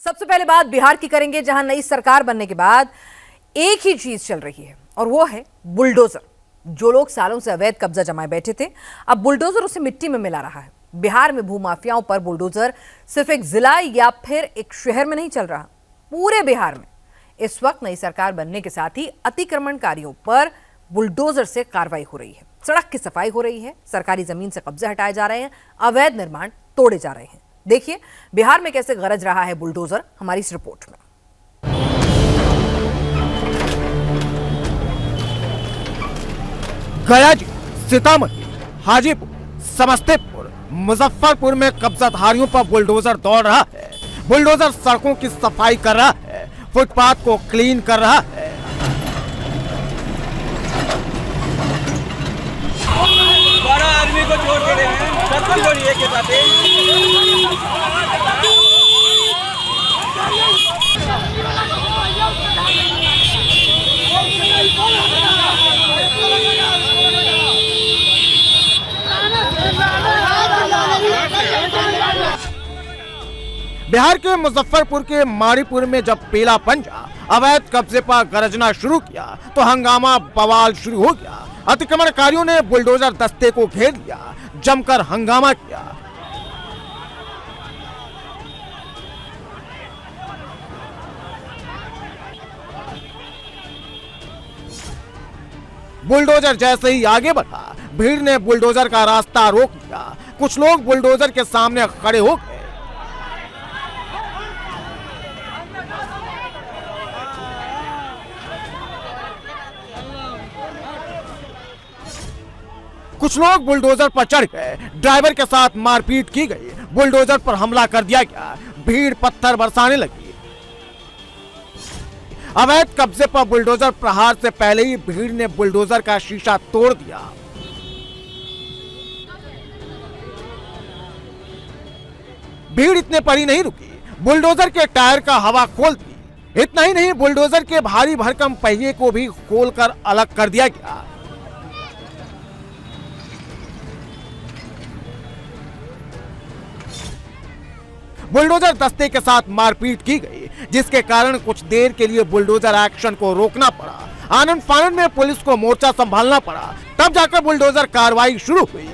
सबसे पहले बात बिहार की करेंगे, जहां नई सरकार बनने के बाद एक ही चीज चल रही है और वो है बुलडोजर। जो लोग सालों से अवैध कब्जा जमाए बैठे थे, अब बुलडोजर उसे मिट्टी में मिला रहा है। बिहार में भूमाफियाओं पर बुलडोजर सिर्फ एक जिला या फिर एक शहर में नहीं चल रहा, पूरे बिहार में इस वक्त नई सरकार बनने के साथ ही अतिक्रमणकारियों पर बुलडोजर से कार्रवाई हो रही है। सड़क की सफाई हो रही है, सरकारी जमीन से कब्जे हटाए जा रहे हैं, अवैध निर्माण तोड़े जा रहे हैं। देखिए बिहार में कैसे गरज रहा है बुलडोजर, हमारी इस रिपोर्ट में। गया, सीतामढ़ी, हाजीपुर, समस्तीपुर, मुजफ्फरपुर में कब्जाधारियों पर बुलडोजर दौड़ रहा है। बुलडोजर सड़कों की सफाई कर रहा है, फुटपाथ को क्लीन कर रहा है। 12 आदमी को छोड़ के रहे हैं, 70 जोड़िए के साथ बिहार के मुजफ्फरपुर के मारीपुर में जब पेला पंजा अवैध कब्जे पर गरजना शुरू किया तो हंगामा बवाल शुरू हो गया। अतिक्रमणकारियों ने बुलडोजर दस्ते को घेर लिया, जमकर हंगामा किया। बुलडोजर जैसे ही आगे बढ़ा, भीड़ ने बुलडोजर का रास्ता रोक दिया। कुछ लोग बुलडोजर के सामने खड़े हो गए। कुछ लोग बुलडोजर पर चढ़ गए, ड्राइवर के साथ मारपीट की गई, बुलडोजर पर हमला कर दिया गया, भीड़ पत्थर बरसाने लगी। अवैध कब्जे पर बुलडोजर प्रहार से पहले ही भीड़ ने बुलडोजर का शीशा तोड़ दिया। भीड़ इतने पर ही नहीं रुकी, बुलडोजर के टायर का हवा खोल दी। इतना ही नहीं, बुलडोजर के भारी भरकम पहिए को भी खोलकर अलग कर दिया गया। बुलडोजर दस्ते के साथ मारपीट की गई, जिसके कारण कुछ देर के लिए बुलडोजर एक्शन को रोकना पड़ा। आनंद फानन में पुलिस को मोर्चा संभालना पड़ा, तब जाकर बुलडोजर कार्रवाई शुरू हुई।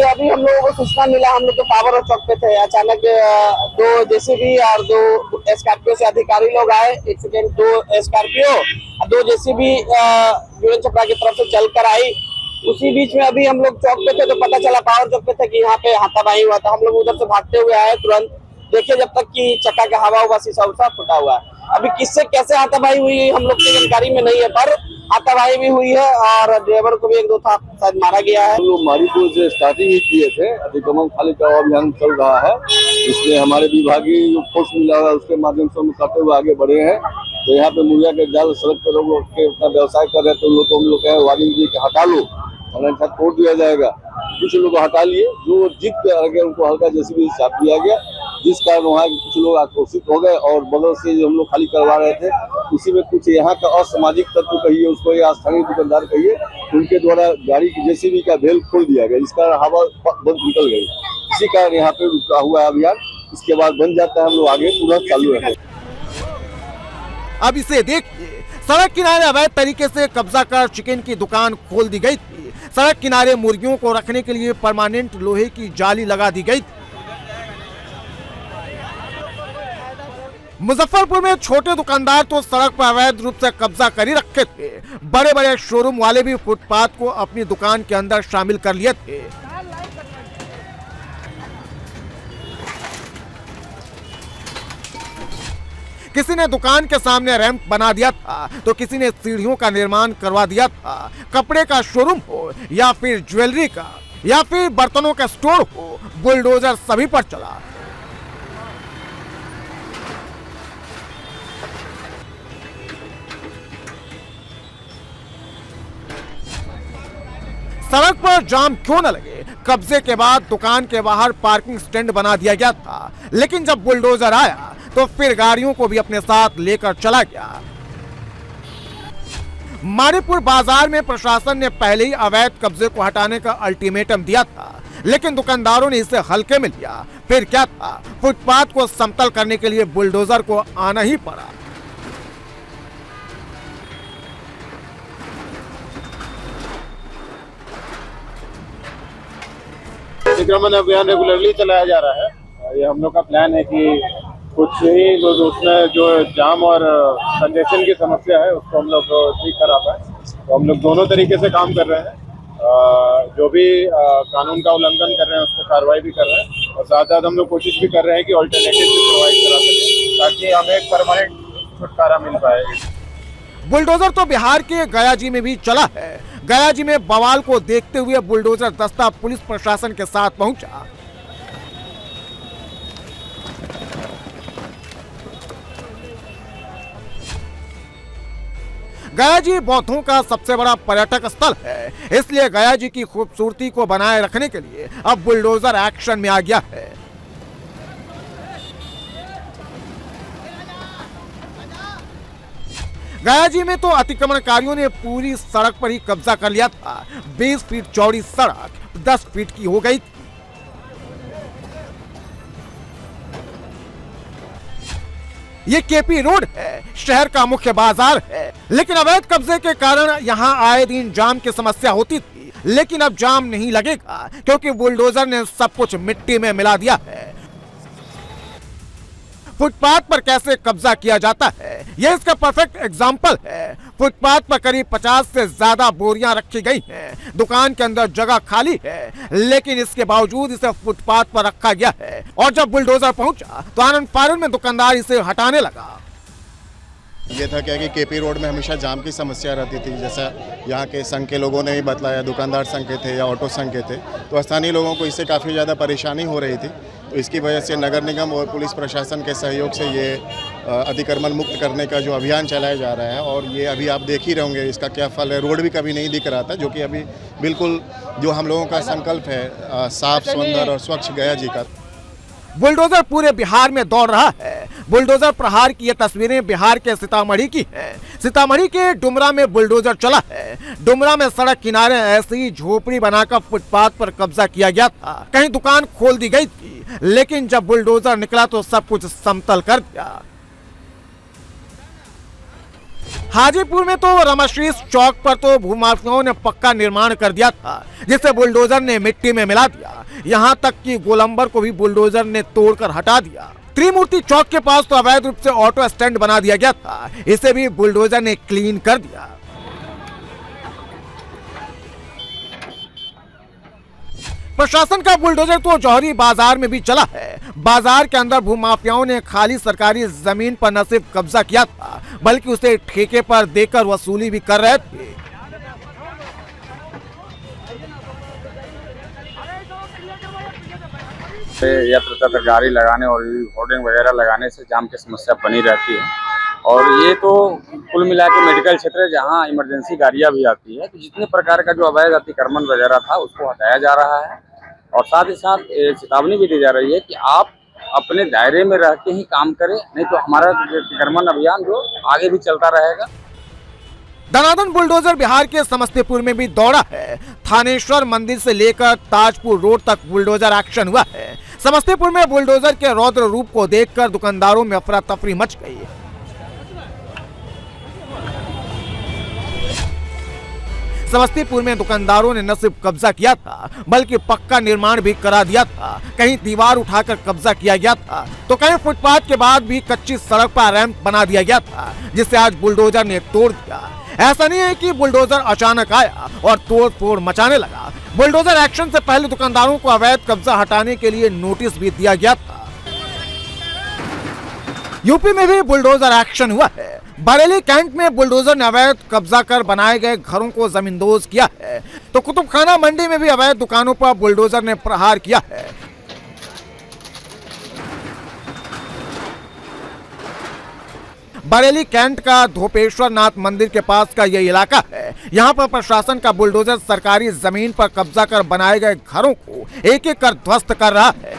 अभी हम लोगों को सूचना मिला, हम लोग तो पावर चौक पे थे, अचानक 2 जेसीबी और 2 स्कॉर्पियो से अधिकारी लोग आए। एक सेकेंड, 2 स्कॉर्पियो और 2 जेसीबी यूएन छपरा की तरफ से चल कर आई। उसी बीच में अभी हम लोग चौक पे थे तो पता चला पावर चौक पे थे कि यहाँ पे हाथापाई हुआ था। हम लोग उधर से भागते हुए आए, तुरंत देखे जब तक कि चक्का का हवा हुआ, शीशा उसा फुटा हुआ है। अभी किससे कैसे हाथापाई हुई हम लोग की जानकारी में नहीं है, पर हाथापाई भी हुई है और ड्राइवर को भी 1-2 था शायद मारा गया है। हम लोग मारीपुर से स्टार्टिंग ही किए थे, अतिक्रमण खाली कराओ अभियान चल रहा है। इसमें हमारे विभागीय जो फोर्स मिला है उसके माध्यम से हम करते हुए आगे बढ़े हैं। तो यहाँ पे मुर्गिया के जाल सड़क पर लोग के अपना व्यवसाय कर रहे थे, तो हम लोग कहे वार्निंग दी कि हटा लो, वरना तोड़ दिया जाएगा। कुछ लोग हटा लिए, जो जिद पे आ गए उनको हल्का जेसीबी से चाप दिया गया, जिस कारण वहाँ के कुछ लोग आक्रोशित हो गए और बगल से जो हम लोग खाली करवा रहे थे उसी में कुछ यहाँ का असामाजिक तत्व कहिए, उसको या स्थानीय दुकानदार कहिए, उनके द्वारा गाड़ी की जेसीबी का भेल खोल दिया गया, जिस कारण हवा बंद निकल गई। इसी कारण यहाँ पे रुका हुआ है अभियान। इसके बाद बन जाता है, हम लोग आगे तुरंत चालू है। अब इसे देखिए, सड़क किनारे अवैध तरीके से कब्जा कर चिकन की दुकान खोल दी गई थी। सड़क किनारे मुर्गियों को रखने के लिए परमानेंट लोहे की जाली लगा दी गई थी। मुजफ्फरपुर में छोटे दुकानदार तो सड़क पर अवैध रूप से कब्जा कर ही रखे थे, बड़े बड़े शोरूम वाले भी फुटपाथ को अपनी दुकान के अंदर शामिल कर लिए थे। किसी ने दुकान के सामने रैंप बना दिया था, तो किसी ने सीढ़ियों का निर्माण करवा दिया था। कपड़े का शोरूम हो या फिर ज्वेलरी का या फिर बर्तनों का स्टोर हो, बुलडोजर सभी पर चला। सड़क पर जाम क्यों न लगे, कब्जे के बाद दुकान के बाहर पार्किंग स्टैंड बना दिया गया था, लेकिन जब बुलडोजर आया तो फिर गाड़ियों को भी अपने साथ लेकर चला गया। मारीपुर बाजार में प्रशासन ने पहले ही अवैध कब्जे को हटाने का अल्टीमेटम दिया था, लेकिन दुकानदारों ने इसे हल्के में लिया। फिर क्या था, फुटपाथ को समतल करने के लिए बुलडोजर को आना ही पड़ा। अतिक्रमण अभियान रेगुलरली चलाया जा रहा है। ये हम लोग का प्लान है कि कुछ ही उसमें जो जाम और कंजेशन की समस्या है उसको हम लोग ठीक करा पाए। तो हम लोग दोनों तरीके से काम कर रहे हैं। जो भी कानून का उल्लंघन कर रहे हैं उस पर कार्रवाई भी कर रहे हैं, और साथ साथ हम लोग कोशिश भी कर रहे हैं कि ऑल्टरनेटिव भी प्रोवाइड करा सकें ताकि हमें एक परमानेंट छुटकारा मिल पाए। बुलडोजर तो बिहार के गया जी में भी चला है। गया जी में बवाल को देखते हुए बुलडोजर दस्ता पुलिस प्रशासन के साथ पहुंचा। गया जी बौद्धों का सबसे बड़ा पर्यटक स्थल है, इसलिए गया जी की खूबसूरती को बनाए रखने के लिए अब बुलडोजर एक्शन में आ गया है। गया जी में तो अतिक्रमणकारियों ने पूरी सड़क पर ही कब्जा कर लिया था। 20 फीट चौड़ी सड़क 10 फीट की हो गई थी। ये केपी रोड है, शहर का मुख्य बाजार है, लेकिन अवैध कब्जे के कारण यहाँ आए दिन जाम की समस्या होती थी। लेकिन अब जाम नहीं लगेगा क्योंकि बुलडोजर ने सब कुछ मिट्टी में मिला दिया है। फुटपाथ पर कैसे कब्जा किया जाता है, यह इसका परफेक्ट एग्जाम्पल है। फुटपाथ पर करीब 50 से ज्यादा बोरियां रखी गई हैं। दुकान के अंदर जगह खाली है, लेकिन इसके बावजूद इसे फुटपाथ पर रखा गया है। और जब बुलडोजर पहुंचा तो आनंद फानन में दुकानदार इसे हटाने लगा। ये था क्या कि केपी रोड में हमेशा जाम की समस्या रहती थी। जैसा यहाँ के संघ के लोगों ने भी बतलाया, दुकानदार संघ के थे या ऑटो संघ के थे, तो स्थानीय लोगों को इससे काफ़ी ज़्यादा परेशानी हो रही थी। तो इसकी वजह से नगर निगम और पुलिस प्रशासन के सहयोग से ये अतिक्रमण मुक्त करने का जो अभियान चलाया जा रहा है, और ये अभी आप देख ही रहे होंगे इसका क्या फल है। रोड भी कभी नहीं दिख रहा था, जो कि अभी बिल्कुल जो हम लोगों का संकल्प है साफ, सुंदर और स्वच्छ गया जी का। बुलडोजर पूरे बिहार में दौड़ रहा है। बुलडोजर प्रहार की ये तस्वीरें बिहार के सीतामढ़ी की हैं। सीतामढ़ी के डुमरा में बुलडोजर चला है। डुमरा में सड़क किनारे ऐसी झोपड़ी बनाकर फुटपाथ पर कब्जा किया गया था। कहीं दुकान खोल दी गई थी, लेकिन जब बुलडोजर निकला तो सब कुछ समतल कर दिया। हाजीपुर में तो रमाश्रीष चौक पर तो भूमाफियाओं ने पक्का निर्माण कर दिया था, जिसे बुलडोजर ने मिट्टी में मिला दिया। यहाँ तक कि गोलंबर को भी बुलडोजर ने तोड़कर हटा दिया। त्रिमूर्ति चौक के पास तो अवैध रूप से ऑटो स्टैंड बना दिया गया था, इसे भी बुलडोजर ने क्लीन कर दिया। प्रशासन का बुलडोजर तो जौहरी बाजार में भी चला है। बाजार के अंदर भूमाफियाओं ने खाली सरकारी जमीन पर न सिर्फ कब्जा किया था, बल्कि उसे ठेके पर देकर वसूली भी कर रहे थे। यत्र गाड़ी लगाने और होर्डिंग वगैरह लगाने से जाम की समस्या बनी रहती है। और ये तो कुल मिला के मेडिकल क्षेत्र है जहाँ इमरजेंसी गाड़ियाँ भी आती है। तो जितने प्रकार का जो अवैध अतिक्रमण वगैरह था उसको हटाया जा रहा है, और साथ ही साथ चेतावनी भी दी जा रही है कि आप अपने दायरे में रह के ही काम करें, नहीं तो हमारा अतिक्रमण अभियान जो आगे भी चलता रहेगा। दनादन बुलडोजर बिहार के समस्तीपुर में भी दौड़ा है। थानेश्वर मंदिर से लेकर ताजपुर रोड तक बुलडोजर एक्शन हुआ है। समस्तीपुर में बुलडोजर के रौद्र रूप को देखकर दुकानदारों में अफरा तफरी मच गई। समस्तीपुर में दुकानदारों ने न सिर्फ कब्जा किया था, बल्कि पक्का निर्माण भी करा दिया था। कहीं दीवार उठाकर कब्जा किया गया था, तो कहीं फुटपाथ के बाद भी कच्ची सड़क पर रैंप बना दिया गया था, जिसे आज बुलडोजर ने तोड़ दिया। ऐसा नहीं है कि बुलडोजर अचानक आया और तोड़ फोड़ मचाने लगा। बुलडोजर एक्शन से पहले दुकानदारों को अवैध कब्जा हटाने के लिए नोटिस भी दिया गया था। यूपी में भी बुलडोजर एक्शन हुआ है। बरेली कैंट में बुलडोजर ने अवैध कब्जा कर बनाए गए घरों को जमींदोज किया है, तो कुतुबखाना मंडी में भी अवैध दुकानों पर बुलडोजर ने प्रहार किया है। बरेली कैंट का धोपेश्वर नाथ मंदिर के पास का यह इलाका है। यहाँ पर प्रशासन का बुलडोजर सरकारी जमीन पर कब्जा कर बनाए गए घरों को एक एक कर ध्वस्त कर रहा है।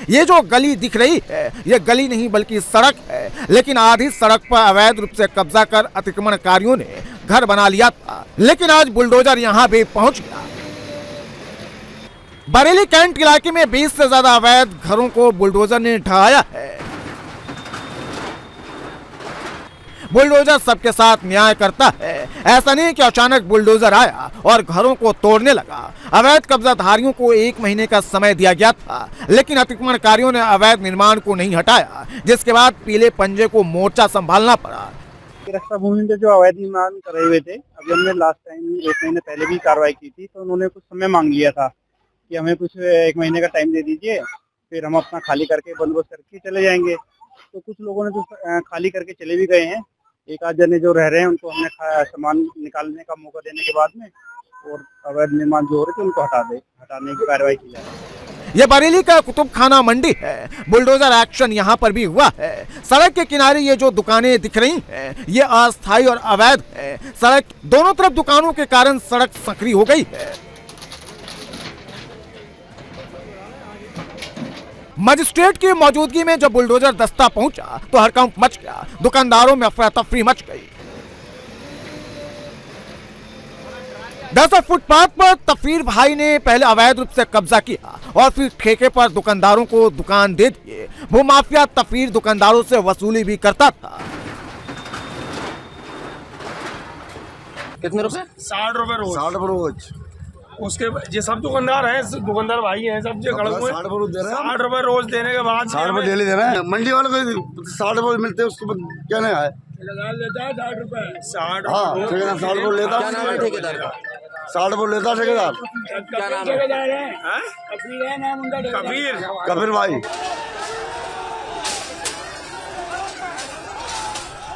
ये जो गली दिख रही है ये गली नहीं बल्कि सड़क है, लेकिन आधी सड़क पर अवैध रूप से कब्जा कर अतिक्रमणकारियों ने घर बना लिया था, लेकिन आज बुलडोजर यहाँ भी पहुंच गया। बरेली कैंट इलाके में 20 से ज्यादा अवैध घरों को बुलडोजर ने ढहाया है। बुलडोजर सबके साथ न्याय करता है। ऐसा नहीं कि अचानक बुलडोजर आया और घरों को तोड़ने लगा। अवैध कब्जाधारियों को 1 महीने का समय दिया गया था, लेकिन अतिक्रमणकारियों ने अवैध निर्माण को नहीं हटाया, जिसके बाद पीले पंजे को मोर्चा संभालना पड़ा। रक्षा भूमि पे जो अवैध निर्माण कर रहे हुए थे, अभी हमने लास्ट टाइम 1 महीने पहले भी कार्रवाई की थी, तो उन्होंने कुछ समय मांग लिया था कि हमें कुछ 1 महीने का टाइम दे दीजिए, फिर हम अपना खाली करके बंदोबस्त करके चले जाएंगे। तो कुछ लोगों ने तो खाली करके चले भी गए हैं। एक आध जने जो रह रहे हैं उनको हमने सामान निकालने का मौका देने के बाद में और अवैध निर्माण जो हो रहे थे उनको हटाने की कार्रवाई की जाए। ये बरेली का कुतुब खाना मंडी है। बुलडोजर एक्शन यहाँ पर भी हुआ है। सड़क के किनारे ये जो दुकानें दिख रही हैं, ये अस्थायी और अवैध है। सड़क दोनों तरफ दुकानों के कारण सड़क संकरी हो गई है। मजिस्ट्रेट की मौजूदगी में जब बुलडोजर दस्ता पहुंचा तो हड़कंप मच गया। दुकानदारों में अफरा तफरी मच गई। दरअसल फुटपाथ पर तफरीर भाई ने पहले अवैध रूप से कब्जा किया और फिर ठेके पर दुकानदारों को दुकान दे दिए। भूमाफिया तफरीर दुकानदारों से वसूली भी करता था। कितने रुपए? 60 रुपए रोज। 60 रुपए रोज। उसके ये सब दुकानदार हैं, दुकानदार भाई हैं, सब जो खड़े हुए 60 रुपए दे रहे हैं। 60 रुपए रोज देने के बाद 60 रुपए डेली दे रहे हैं। मंडी वाले को 60 रुपए मिलते हैं, उसके बाद क्या नहीं है। ठेकेदार लेता है 60 रुपए। 60 हाँ, ठेकेदार 60 रुपए लेता है। क्या नाम है ठेकेदार का? 60 रुपए लेता है ठेकेदार। क्या नाम है? ठेकेदार है कबीर है नाम उनका। कबीर भाई।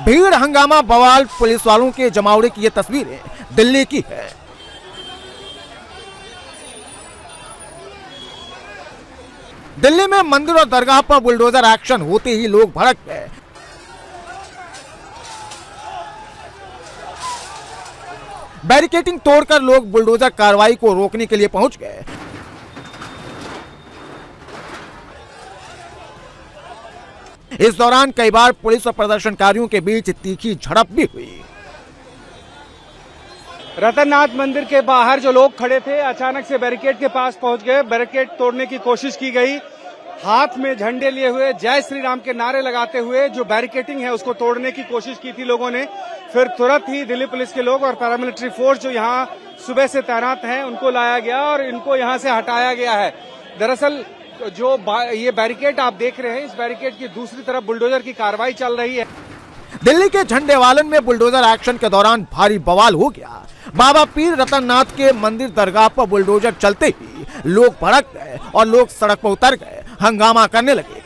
भीड़ हंगामा बवाल पुलिस वालों के जमावड़े की ये तस्वीरें दिल्ली की है। दिल्ली में मंदिर और दरगाह पर बुलडोजर एक्शन होते ही लोग भड़क गए। बैरिकेडिंग तोड़कर लोग बुलडोजर कार्रवाई को रोकने के लिए पहुंच गए। इस दौरान कई बार पुलिस और प्रदर्शनकारियों के बीच तीखी झड़प भी हुई। रतननाथ मंदिर के बाहर जो लोग खड़े थे अचानक से बैरिकेड के पास पहुंच गए। बैरिकेड तोड़ने की कोशिश की गई। हाथ में झंडे लिए हुए जय श्री राम के नारे लगाते हुए जो बैरिकेडिंग है उसको तोड़ने की कोशिश की थी लोगों ने। फिर तुरंत ही दिल्ली पुलिस के लोग और पैरामिलिट्री फोर्स जो यहाँ सुबह से तैनात हैं उनको लाया गया और इनको यहाँ से हटाया गया है। दरअसल जो ये बैरिकेड आप देख रहे हैं, इस बैरिकेड की दूसरी तरफ बुलडोजर की कार्रवाई चल रही है। दिल्ली के झंडेवालन में बुलडोजर एक्शन के दौरान भारी बवाल हो गया। बाबा पीर रतननाथ के मंदिर दरगाह पर बुलडोजर चलते ही लोग भड़क गए और लोग सड़क पर उतर गए, हंगामा करने लगे।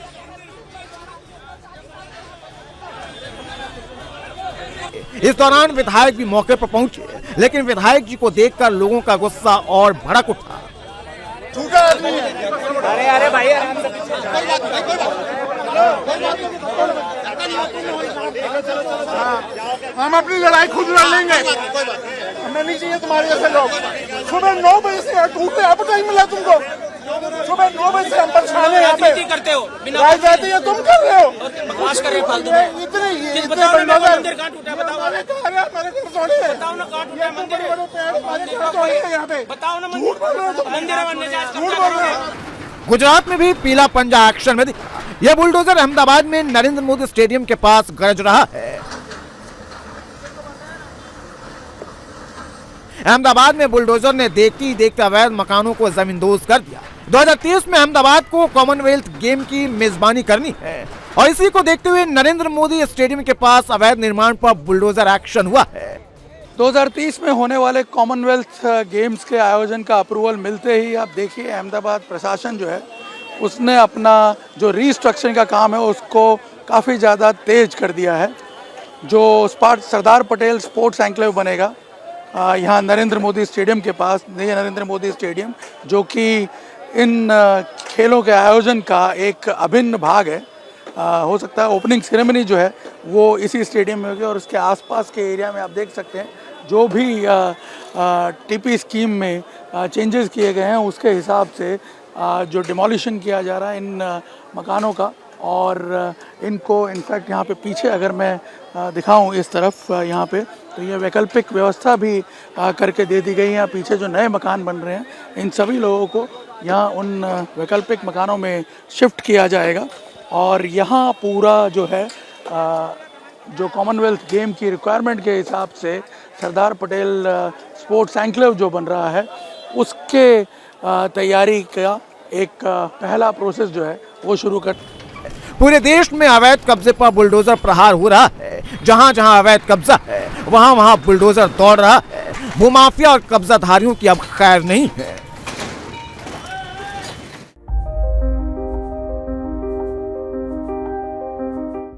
इस दौरान विधायक भी मौके पर पहुंचे, लेकिन विधायक जी को देखकर लोगों का गुस्सा और भड़क उठा। अरे अरे भाई हम अपनी लड़ाई खुद लड़ लेंगे। हमें नहीं चाहिए तुम्हारे जैसे लोग। सुबह 9 बजे से टूटने आप टाइम मिला तुमको। सुबह 9 बजे से हम परेशान हैं यहाँ पे करते हो। राजनीति ये तुम कर रहे हो। बकवास कर रहे फालतू में। इतने मंदिर कहाँ टूटा बताओ। बताओ ना कहाँ टूटा मंदिर यहाँ पे। बताओ ना मंदिर। गुजरात में भी पीला पंजा एक्शन में दिखा। यह बुलडोजर अहमदाबाद में नरेंद्र मोदी स्टेडियम के पास गरज रहा है। अहमदाबाद में बुलडोजर ने देखते ही देखते अवैध मकानों को जमींदोज कर दिया। 2030 में अहमदाबाद को कॉमनवेल्थ गेम की मेजबानी करनी है और इसी को देखते हुए नरेंद्र मोदी स्टेडियम के पास अवैध निर्माण पर बुलडोजर एक्शन हुआ है। 2030 में होने वाले कॉमनवेल्थ गेम्स के आयोजन का अप्रूवल मिलते ही आप देखिए अहमदाबाद प्रशासन जो है उसने अपना जो रिस्ट्रक्चरिंग का काम है उसको काफ़ी ज़्यादा तेज कर दिया है। जो सरदार पटेल स्पोर्ट्स एन्क्लेव बनेगा यहाँ नरेंद्र मोदी स्टेडियम के पास, नरेंद्र मोदी स्टेडियम जो कि इन खेलों के आयोजन का एक अभिन्न भाग है। हो सकता है ओपनिंग सेरेमनी जो है वो इसी स्टेडियम में होगी और उसके आसपास के एरिया में आप देख सकते हैं जो भी टीपी स्कीम में चेंजेस किए गए हैं उसके हिसाब से जो डिमोलिशन किया जा रहा है इन मकानों का, और इनको इनफैक्ट यहाँ पे पीछे अगर मैं दिखाऊं इस तरफ यहाँ पे, तो ये वैकल्पिक व्यवस्था भी करके दे दी गई है। पीछे जो नए मकान बन रहे हैं इन सभी लोगों को यहाँ उन वैकल्पिक मकानों में शिफ्ट किया जाएगा। और यहाँ पूरा जो है जो कॉमनवेल्थ गेम की रिक्वायरमेंट के हिसाब से सरदार पटेल स्पोर्ट्स एन्क्लेव जो बन रहा है उसके तैयारी का एक पहला प्रोसेस जो है वो शुरू कर। पूरे देश में अवैध कब्जे पर बुलडोजर प्रहार हो रहा है। जहां जहां अवैध कब्जा है वहां वहां बुलडोजर दौड़ रहा है। भूमाफिया और कब्जाधारियों की अब खैर नहीं है।